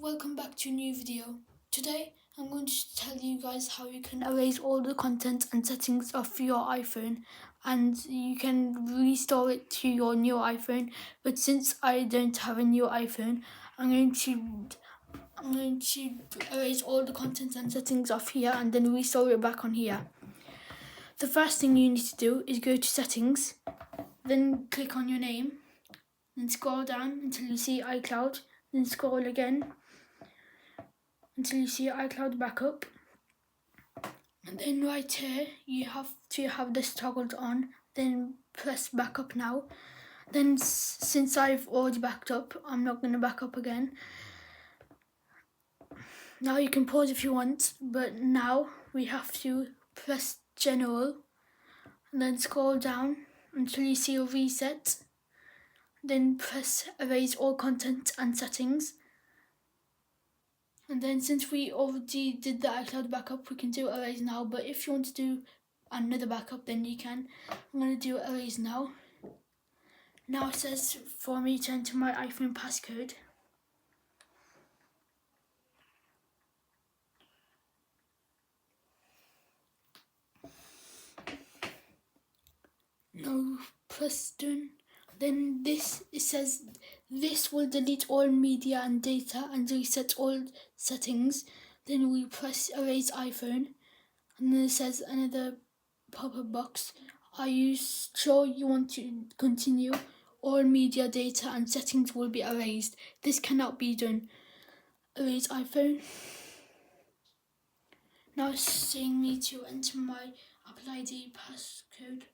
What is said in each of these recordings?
Welcome back to a new video. Today I'm going to tell you guys how you can erase all the content and settings of your iPhone, and you can restore it to your new iPhone. But since I don't have a new iPhone, I'm going to erase all the content and settings off here and then restore it back on here. The first thing you need to do is go to settings, then click on your name, then scroll down until you see iCloud, then scroll again until you see iCloud backup, and then right here you have to have this toggled on, then press backup now. Then since I've already backed up, I'm not going to back up again. Now you can pause if you want, but now we have to press general and then scroll down until you see a reset, then press erase all content and settings. And then since we already did the iCloud backup, we can do erase now, but if you want to do another backup, then you can. I'm going to do erase now. Now it says for me to enter my iPhone passcode. Now press done. Then it says this will delete all media and data and reset all settings. Then we press erase iPhone, and then it says another pop-up box. Are you sure you want to continue? All media data and settings will be erased. This cannot be done. Erase iPhone. Now it's saying me to enter my Apple ID password.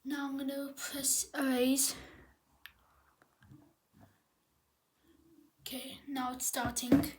Now I'm going to press erase. Okay, now it's starting.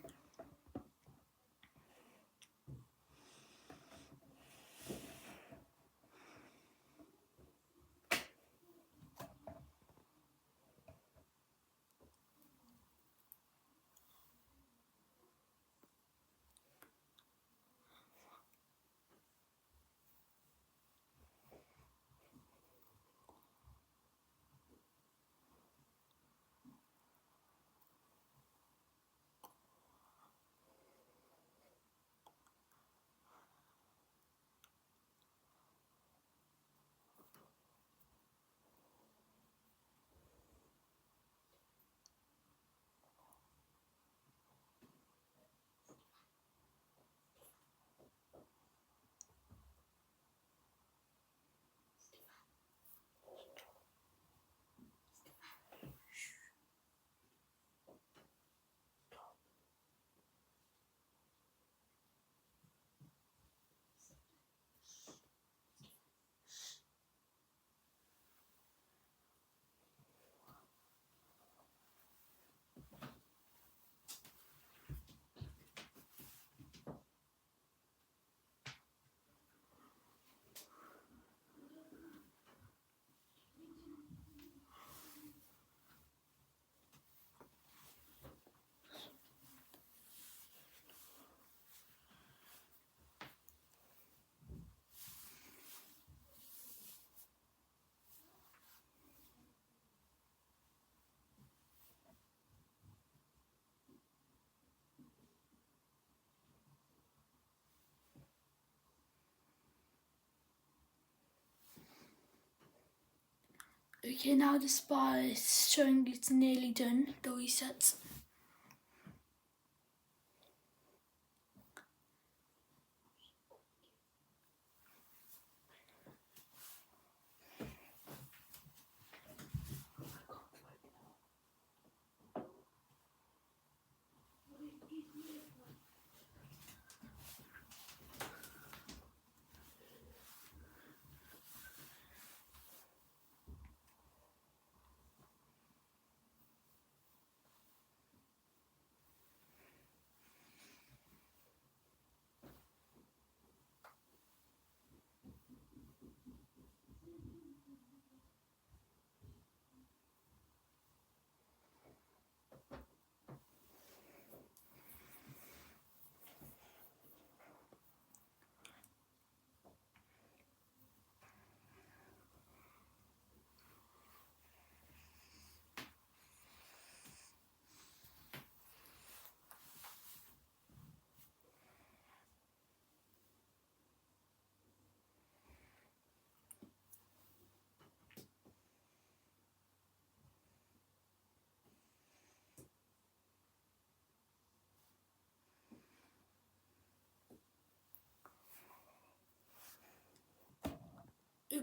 Okay, now the bar is showing it's nearly done, the reset.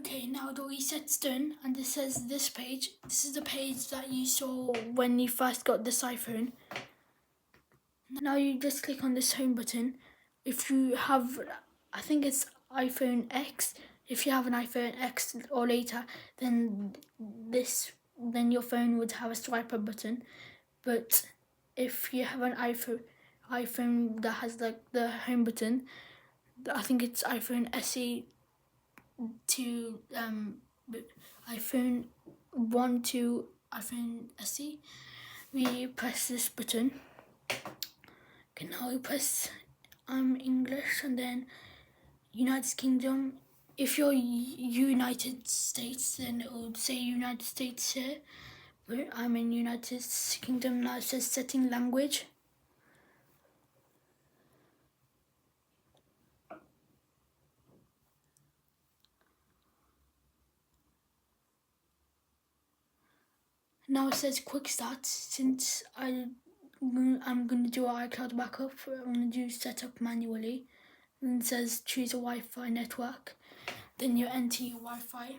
Okay, now the reset's done, and it says this page. This is the page that you saw when you first got this iPhone. Now you just click on this home button. If you have, I think it's iPhone X. If you have an iPhone X or later, then your phone would have a swiper button. But if you have an iPhone that has like the home button, I think it's iPhone SE to iPhone 1 to iPhone SE, we press this button. Okay, now we press English and then United Kingdom. If you're United States, then it would say United States here. But I'm in United Kingdom now. It says setting language. Now it says quick start. Since I'm going to do an iCloud backup, I'm going to do setup manually. And it says choose a Wi-Fi network. Then you enter your Wi-Fi.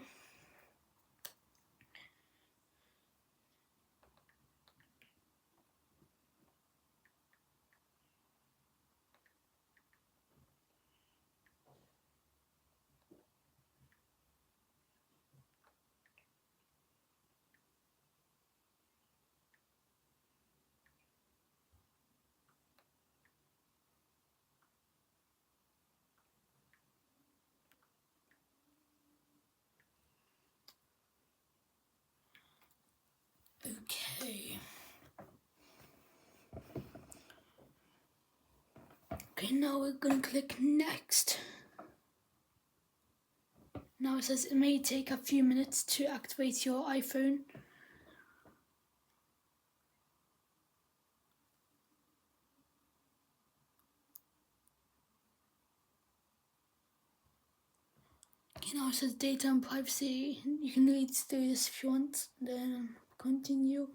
Okay. Okay, now we're going to click next. Now it says it may take a few minutes to activate your iPhone. Okay, now it says data and privacy. You can read through this if you want. Then continue.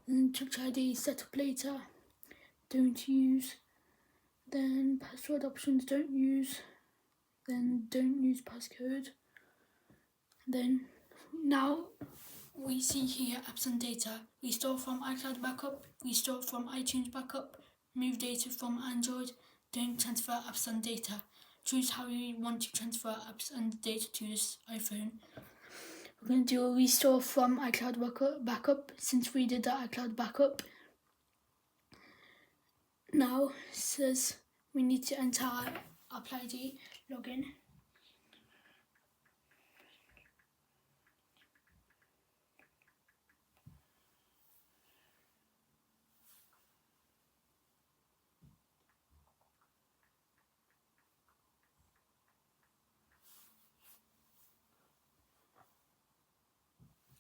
Then Touch ID setup later. Don't use. Then password options don't use. Then don't use passcode. Then now we see here apps and data. Restore from iCloud backup. Restore from iTunes backup. Move data from Android. Don't transfer apps and data. Choose how you want to transfer apps and data to this iPhone. We're going to do a restore from iCloud backup since we did the iCloud backup. Now it says we need to enter our Apple ID login.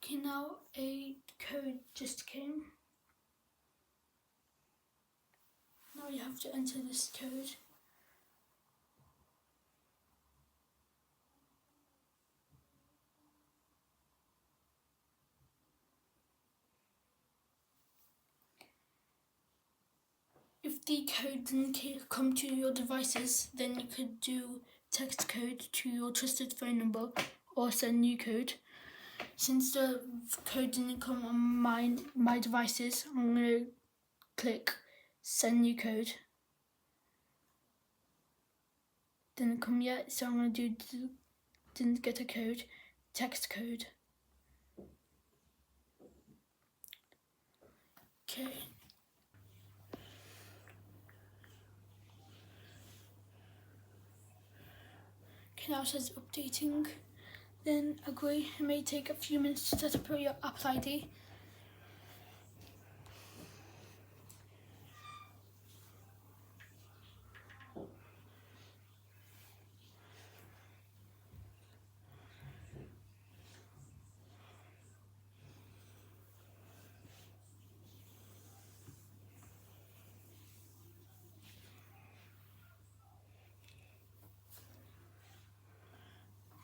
Okay, now a code just came. Now you have to enter this code. If the code didn't come to your devices, then you could do text code to your trusted phone number or send new code. Since the code didn't come on my devices, I'm going to click send new code. Didn't come yet, so I'm going to do didn't get a code, text code. Okay. Okay, now it says updating. Then agree. It may take a few minutes to set up your Apple ID.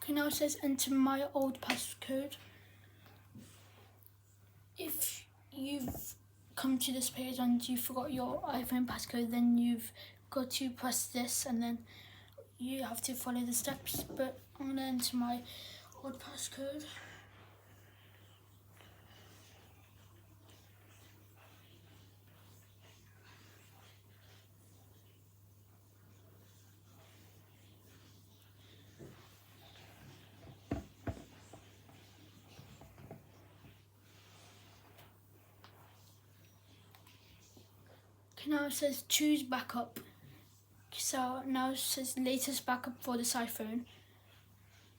Okay, now it says enter my old passcode. If you've come to this page and you forgot your iPhone passcode, then you've got to press this and then you have to follow the steps. But I'm going to enter my record passcode. Okay, now it says choose backup. So now it says latest backup for this iPhone.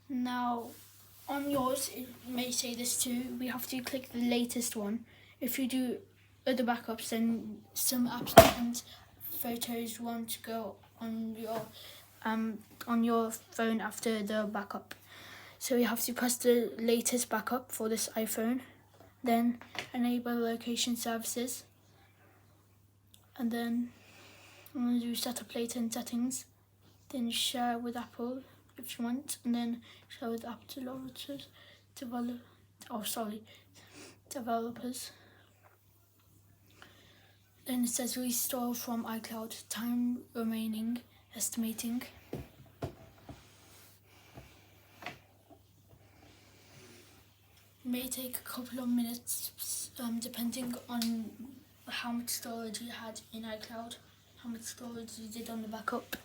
Now on yours it may say this too. We have to click the latest one. If you do other backups, then some apps and photos won't go on your phone after the backup. So you have to press the latest backup for this iPhone, then enable location services, and then I'm going to do setup later in settings, then share with Apple if you want, and then share with app developers. Then it says restore from iCloud, time remaining, estimating. It may take a couple of minutes depending on how much storage you had in iCloud, how much storage you did on the backup.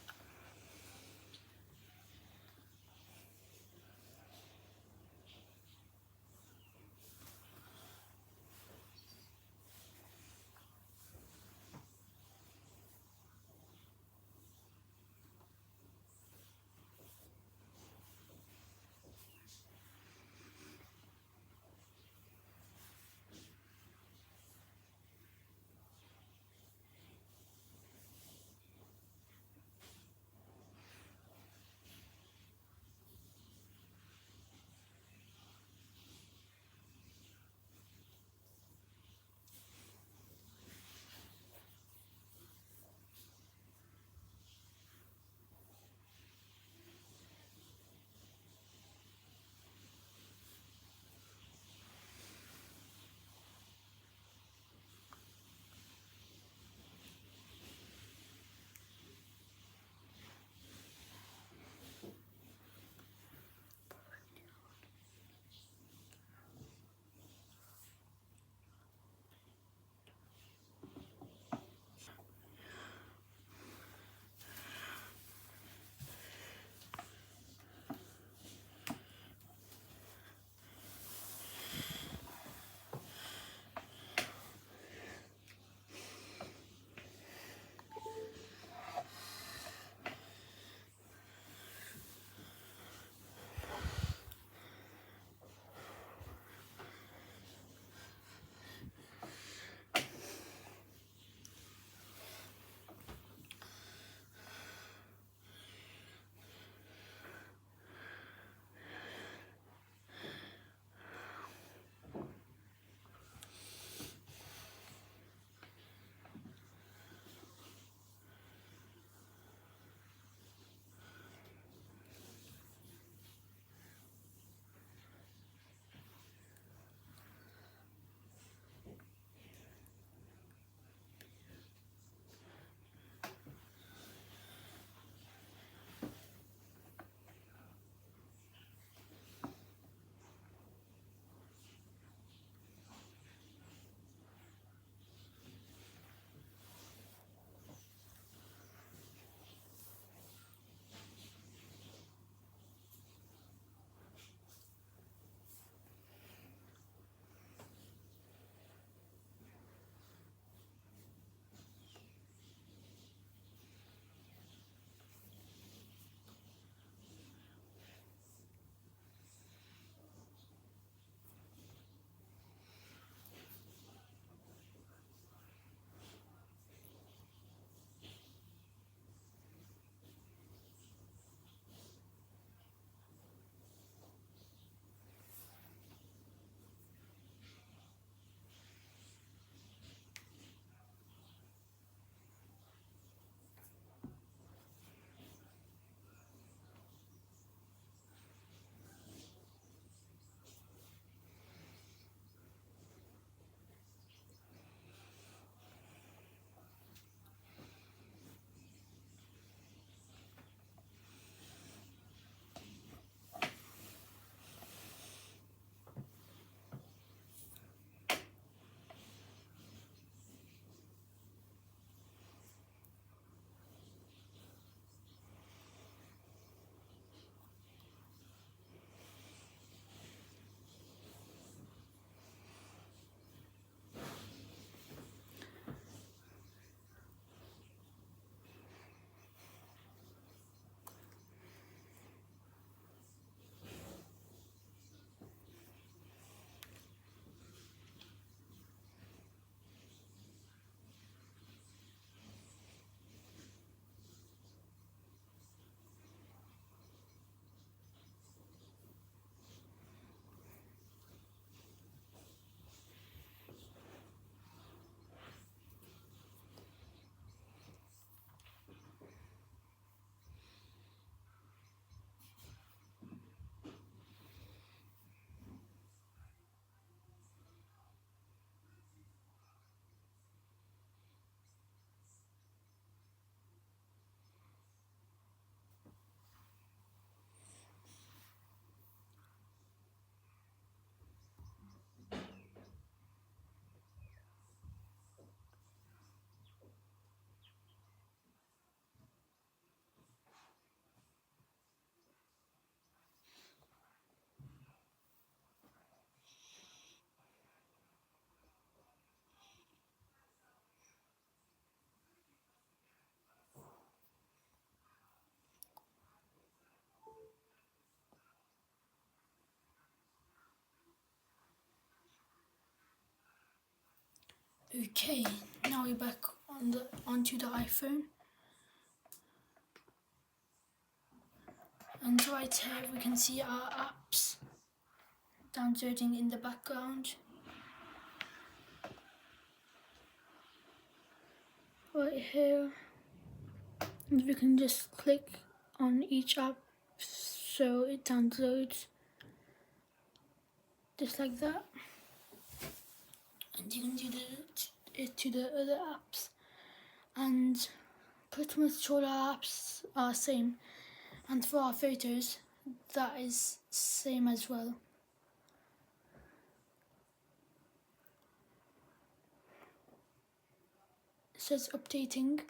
Okay, now we're back onto the iPhone, and right here we can see our apps downloading in the background. Right here, and we can just click on each app so it downloads just like that, and you can do it to the other apps, and pretty much all our apps are same. And for our photos, that is same as well. It says updating.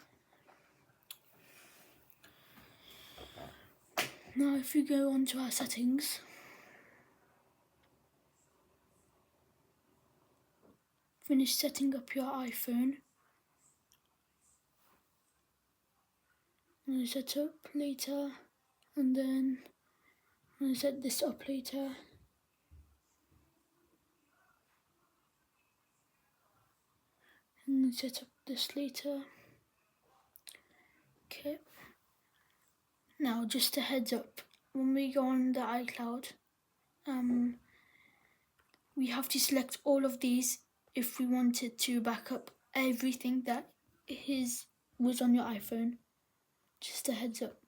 Now if we go on to our settings, finish setting up your iPhone. I'm going to set up later, and then I'm going to set this up later. And set up this later. Okay. Now just a heads up, when we go on the iCloud, we have to select all of these if we wanted to back up everything that was on your iPhone. Just a heads up.